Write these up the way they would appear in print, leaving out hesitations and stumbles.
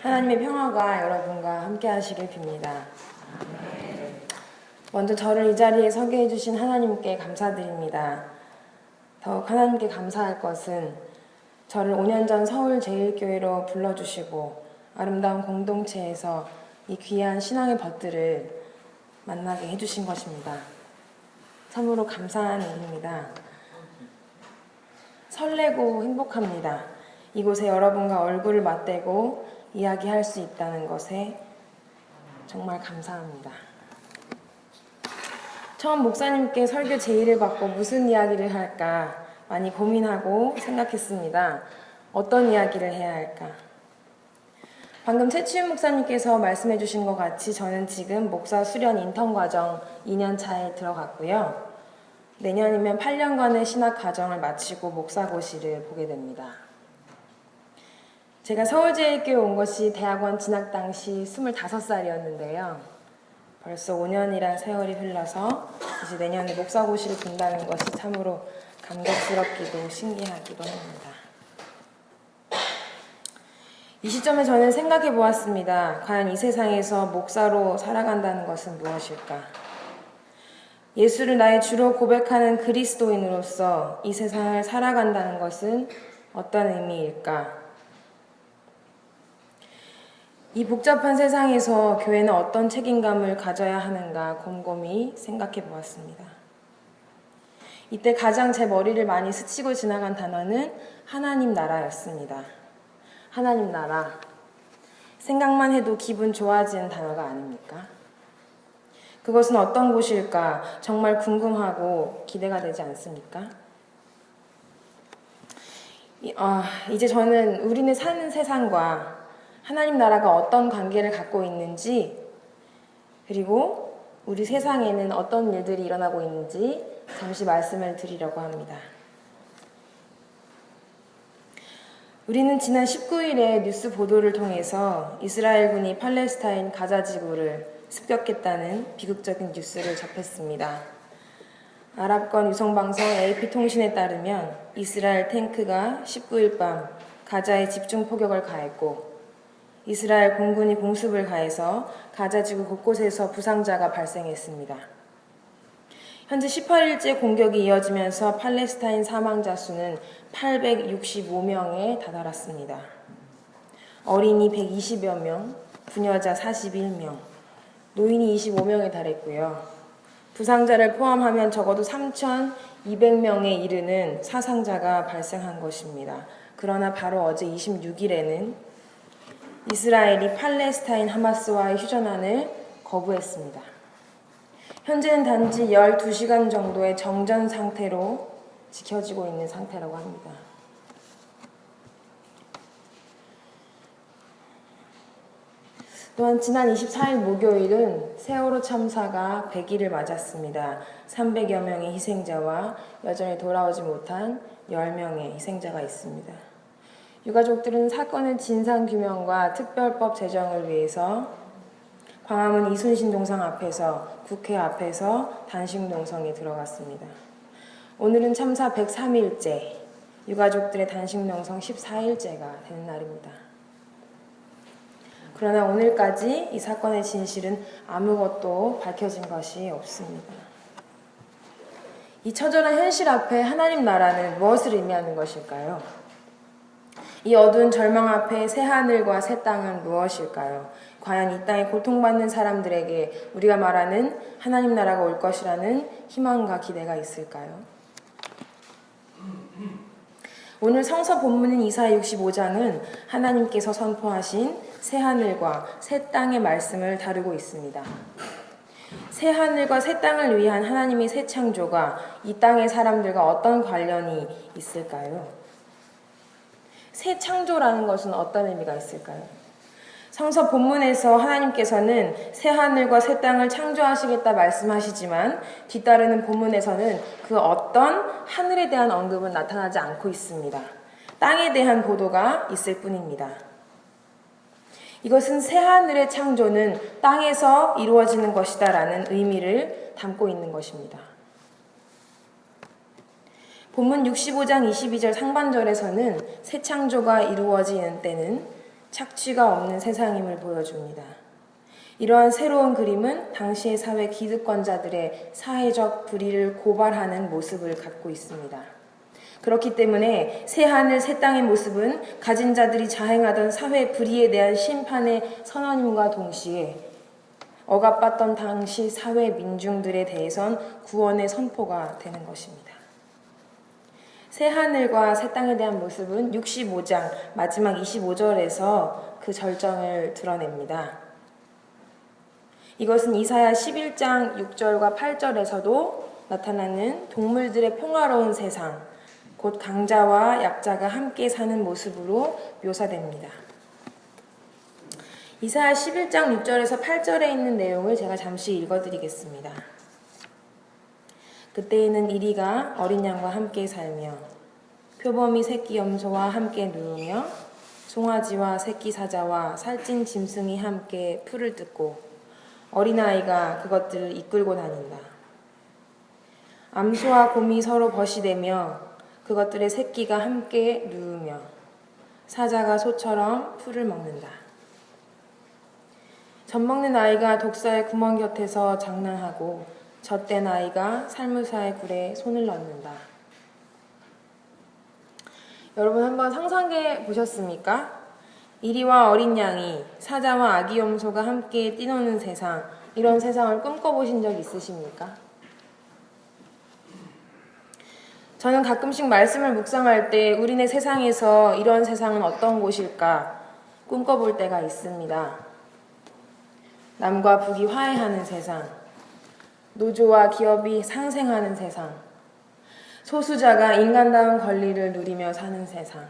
하나님의 평화가 여러분과 함께 하시길 빕니다. 먼저 저를 이 자리에 서게 해주신 하나님께 감사드립니다. 더욱 하나님께 감사할 것은 저를 5년 전 서울제일교회로 불러주시고 아름다운 공동체에서 이 귀한 신앙의 벗들을 만나게 해주신 것입니다. 참으로 감사한 일입니다. 설레고 행복합니다. 이곳에 여러분과 얼굴을 맞대고 이야기할 수 있다는 것에 정말 감사합니다. 처음 목사님께 설교 제의를 받고 무슨 이야기를 할까 많이 고민하고 생각했습니다. 어떤 이야기를 해야 할까? 방금 최치윤 목사님께서 말씀해 주신 것 같이 저는 지금 목사 수련 인턴 과정 2년 차에 들어갔고요. 내년이면 8년간의 신학 과정을 마치고 목사고시를 보게 됩니다. 제가 서울제일교회 온 것이 대학원 진학 당시 25살이었는데요. 벌써 5년이란 세월이 흘러서 이제 내년에 목사고시를 본다는 것이 참으로 감격스럽기도 신기하기도 합니다. 이 시점에 저는 생각해 보았습니다. 과연 이 세상에서 목사로 살아간다는 것은 무엇일까? 예수를 나의 주로 고백하는 그리스도인으로서 이 세상을 살아간다는 것은 어떤 의미일까? 이 복잡한 세상에서 교회는 어떤 책임감을 가져야 하는가 곰곰이 생각해 보았습니다. 이때 가장 제 머리를 많이 스치고 지나간 단어는 하나님 나라였습니다. 하나님 나라. 생각만 해도 기분 좋아지는 단어가 아닙니까? 그것은 어떤 곳일까 정말 궁금하고 기대가 되지 않습니까? 이제 저는 우리는 사는 세상과 하나님 나라가 어떤 관계를 갖고 있는지, 그리고 우리 세상에는 어떤 일들이 일어나고 있는지 잠시 말씀을 드리려고 합니다. 우리는 지난 19일에 뉴스 보도를 통해서 이스라엘군이 팔레스타인 가자 지구를 습격했다는 비극적인 뉴스를 접했습니다. 아랍권 유성방송 AP통신에 따르면 이스라엘 탱크가 19일 밤 가자에 집중 포격을 가했고 이스라엘 공군이 공습을 가해서 가자지구 곳곳에서 부상자가 발생했습니다. 현재 18일째 공격이 이어지면서 팔레스타인 사망자 수는 865명에 다다랐습니다. 어린이 120여 명, 부녀자 41명, 노인이 25명에 달했고요. 부상자를 포함하면 적어도 3,200명에 이르는 사상자가 발생한 것입니다. 그러나 바로 어제 26일에는 이스라엘이 팔레스타인 하마스와의 휴전안을 거부했습니다. 현재는 단지 12시간 정도의 정전 상태로 지켜지고 있는 상태라고 합니다. 또한 지난 24일 목요일은 세월호 참사가 100일을 맞았습니다. 300여 명의 희생자와 여전히 돌아오지 못한 10명의 희생자가 있습니다. 유가족들은 사건의 진상규명과 특별법 제정을 위해서 광화문 이순신 동상 앞에서 국회 앞에서 단식농성에 들어갔습니다. 오늘은 참사 103일째, 유가족들의 단식농성 14일째가 되는 날입니다. 그러나 오늘까지 이 사건의 진실은 아무것도 밝혀진 것이 없습니다. 이 처절한 현실 앞에 하나님 나라는 무엇을 의미하는 것일까요? 이 어두운 절망 앞에 새 하늘과 새 땅은 무엇일까요? 과연 이 땅에 고통받는 사람들에게 우리가 말하는 하나님 나라가 올 것이라는 희망과 기대가 있을까요? 오늘 성서 본문인 이사야 65장은 하나님께서 선포하신 새 하늘과 새 땅의 말씀을 다루고 있습니다. 새 하늘과 새 땅을 위한 하나님의 새 창조가 이 땅의 사람들과 어떤 관련이 있을까요? 새 창조라는 것은 어떤 의미가 있을까요? 성서 본문에서 하나님께서는 새 하늘과 새 땅을 창조하시겠다 말씀하시지만 뒤따르는 본문에서는 그 어떤 하늘에 대한 언급은 나타나지 않고 있습니다. 땅에 대한 보도가 있을 뿐입니다. 이것은 새 하늘의 창조는 땅에서 이루어지는 것이다 라는 의미를 담고 있는 것입니다. 본문 65장 22절 상반절에서는 새 창조가 이루어지는 때는 착취가 없는 세상임을 보여줍니다. 이러한 새로운 그림은 당시의 사회 기득권자들의 사회적 불의를 고발하는 모습을 갖고 있습니다. 그렇기 때문에 새하늘 새 땅의 모습은 가진 자들이 자행하던 사회 불의에 대한 심판의 선언임과 동시에 억압받던 당시 사회 민중들에 대해선 구원의 선포가 되는 것입니다. 새하늘과 새 땅에 대한 모습은 65장 마지막 25절에서 그 절정을 드러냅니다. 이것은 이사야 11장 6절과 8절에서도 나타나는 동물들의 평화로운 세상, 곧 강자와 약자가 함께 사는 모습으로 묘사됩니다. 이사야 11장 6절에서 8절에 있는 내용을 제가 잠시 읽어드리겠습니다. 그때에는 이리가 어린 양과 함께 살며 표범이 새끼 염소와 함께 누우며 송아지와 새끼 사자와 살찐 짐승이 함께 풀을 뜯고 어린아이가 그것들을 이끌고 다닌다. 암소와 곰이 서로 벗이되며 그것들의 새끼가 함께 누우며 사자가 소처럼 풀을 먹는다. 젖먹는 아이가 독사의 구멍 곁에서 장난하고 젖된 아이가 살무사의 굴에 손을 넣는다. 여러분 한번 상상해 보셨습니까? 이리와 어린 양이 사자와 아기 염소가 함께 뛰노는 세상, 이런 세상을 꿈꿔보신 적 있으십니까? 저는 가끔씩 말씀을 묵상할 때 우리네 세상에서 이런 세상은 어떤 곳일까 꿈꿔볼 때가 있습니다. 남과 북이 화해하는 세상, 노조와 기업이 상생하는 세상, 소수자가 인간다운 권리를 누리며 사는 세상,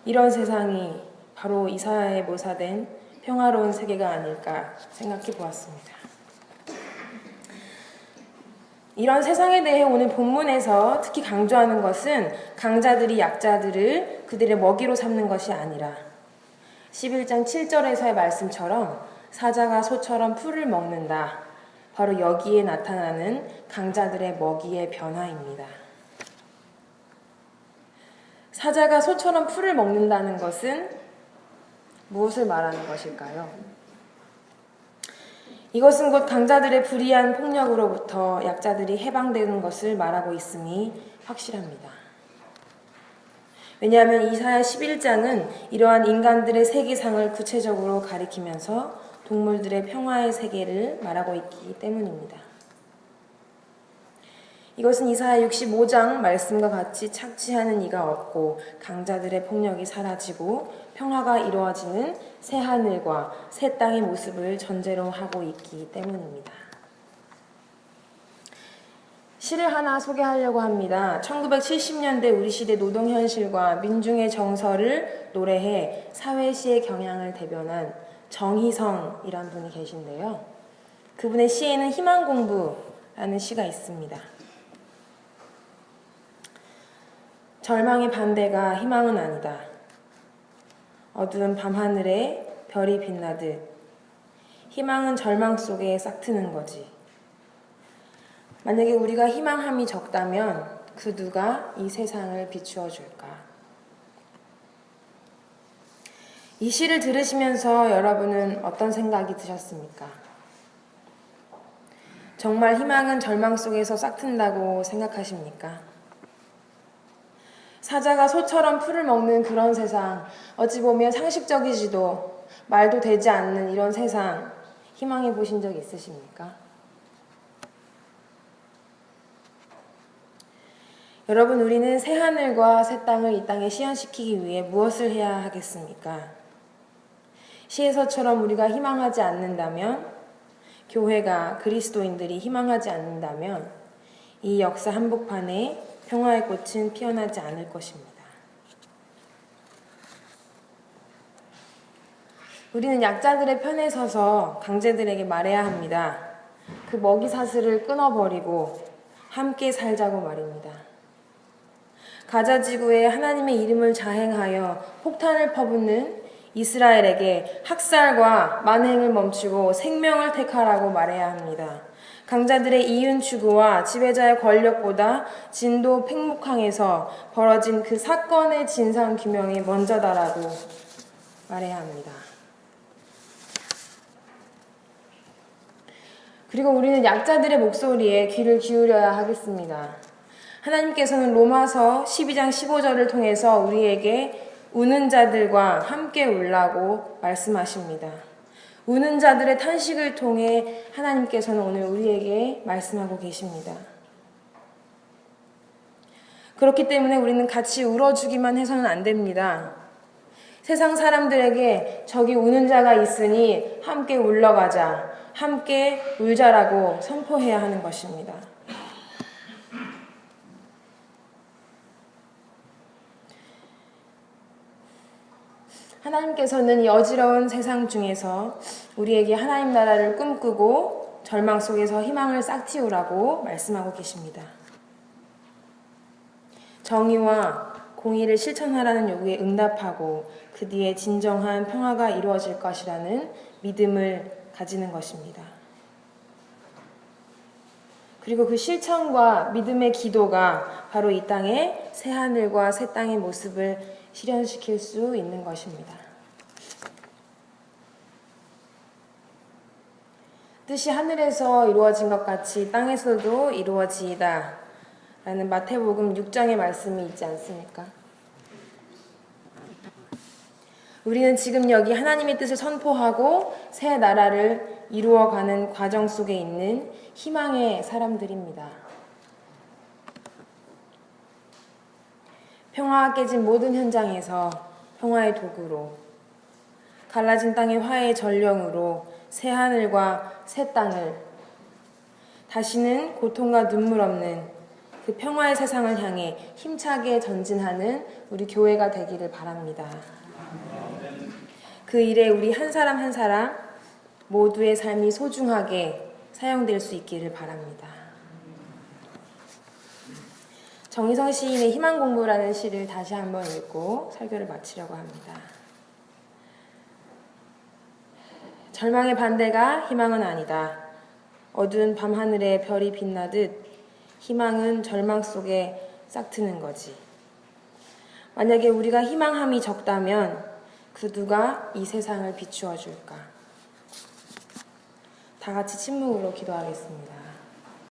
이런 세상이 바로 이사야에 묘사된 평화로운 세계가 아닐까 생각해 보았습니다. 이런 세상에 대해 오늘 본문에서 특히 강조하는 것은 강자들이 약자들을 그들의 먹이로 삼는 것이 아니라 11장 7절에서의 말씀처럼 사자가 소처럼 풀을 먹는다. 바로 여기에 나타나는 강자들의 먹이의 변화입니다. 사자가 소처럼 풀을 먹는다는 것은 무엇을 말하는 것일까요? 이것은 곧 강자들의 불의한 폭력으로부터 약자들이 해방되는 것을 말하고 있음이 확실합니다. 왜냐하면 이사야 11장은 이러한 인간들의 세계상을 구체적으로 가리키면서 동물들의 평화의 세계를 말하고 있기 때문입니다. 이것은 이사야 65장 말씀과 같이 착취하는 이가 없고 강자들의 폭력이 사라지고 평화가 이루어지는 새 하늘과 새 땅의 모습을 전제로 하고 있기 때문입니다. 시를 하나 소개하려고 합니다. 1970년대 우리 시대 노동 현실과 민중의 정서를 노래해 사회시의 경향을 대변한 정희성이라는 분이 계신데요. 그분의 시에는 희망공부라는 시가 있습니다. 절망의 반대가 희망은 아니다. 어두운 밤하늘에 별이 빛나듯 희망은 절망 속에 싹트는 거지. 만약에 우리가 희망함이 적다면 그 누가 이 세상을 비추어 줄까? 이 시를 들으시면서 여러분은 어떤 생각이 드셨습니까? 정말 희망은 절망 속에서 싹튼다고 생각하십니까? 사자가 소처럼 풀을 먹는 그런 세상, 어찌 보면 상식적이지도 말도 되지 않는 이런 세상 희망해 보신 적 있으십니까? 여러분, 우리는 새 하늘과 새 땅을 이 땅에 시현시키기 위해 무엇을 해야 하겠습니까? 시에서처럼 우리가 희망하지 않는다면, 교회가 그리스도인들이 희망하지 않는다면 이 역사 한복판에 평화의 꽃은 피어나지 않을 것입니다. 우리는 약자들의 편에 서서 강자들에게 말해야 합니다. 그 먹이 사슬을 끊어버리고 함께 살자고 말입니다. 가자 지구에 하나님의 이름을 자행하여 폭탄을 퍼붓는 이스라엘에게 학살과 만행을 멈추고 생명을 택하라고 말해야 합니다. 강자들의 이윤 추구와 지배자의 권력보다 진도 팽목항에서 벌어진 그 사건의 진상 규명이 먼저다라고 말해야 합니다. 그리고 우리는 약자들의 목소리에 귀를 기울여야 하겠습니다. 하나님께서는 로마서 12장 15절을 통해서 우리에게 우는 자들과 함께 울라고 말씀하십니다. 우는 자들의 탄식을 통해 하나님께서는 오늘 우리에게 말씀하고 계십니다. 그렇기 때문에 우리는 같이 울어주기만 해서는 안 됩니다. 세상 사람들에게 저기 우는 자가 있으니 함께 울러가자, 함께 울자라고 선포해야 하는 것입니다. 하나님께서는 이 어지러운 세상 중에서 우리에게 하나님 나라를 꿈꾸고 절망 속에서 희망을 싹틔우라고 말씀하고 계십니다. 정의와 공의를 실천하라는 요구에 응답하고 그 뒤에 진정한 평화가 이루어질 것이라는 믿음을 가지는 것입니다. 그리고 그 실천과 믿음의 기도가 바로 이 땅에 새 하늘과 새 땅의 모습을 실현시킬 수 있는 것입니다. 뜻이 하늘에서 이루어진 것 같이 땅에서도 이루어지이다 라는 마태복음 6장의 말씀이 있지 않습니까? 우리는 지금 여기 하나님의 뜻을 선포하고 새 나라를 이루어가는 과정 속에 있는 희망의 사람들입니다. 평화가 깨진 모든 현장에서 평화의 도구로, 갈라진 땅의 화해의 전령으로 새 하늘과 새 땅을, 다시는 고통과 눈물 없는 그 평화의 세상을 향해 힘차게 전진하는 우리 교회가 되기를 바랍니다. 그 일에 우리 한 사람 한 사람 모두의 삶이 소중하게 사용될 수 있기를 바랍니다. 정희성 시인의 희망공부라는 시를 다시 한번 읽고 설교를 마치려고 합니다. 절망의 반대가 희망은 아니다. 어두운 밤하늘에 별이 빛나듯 희망은 절망 속에 싹트는 거지. 만약에 우리가 희망함이 적다면 그 누가 이 세상을 비추어 줄까? 다 같이 침묵으로 기도하겠습니다.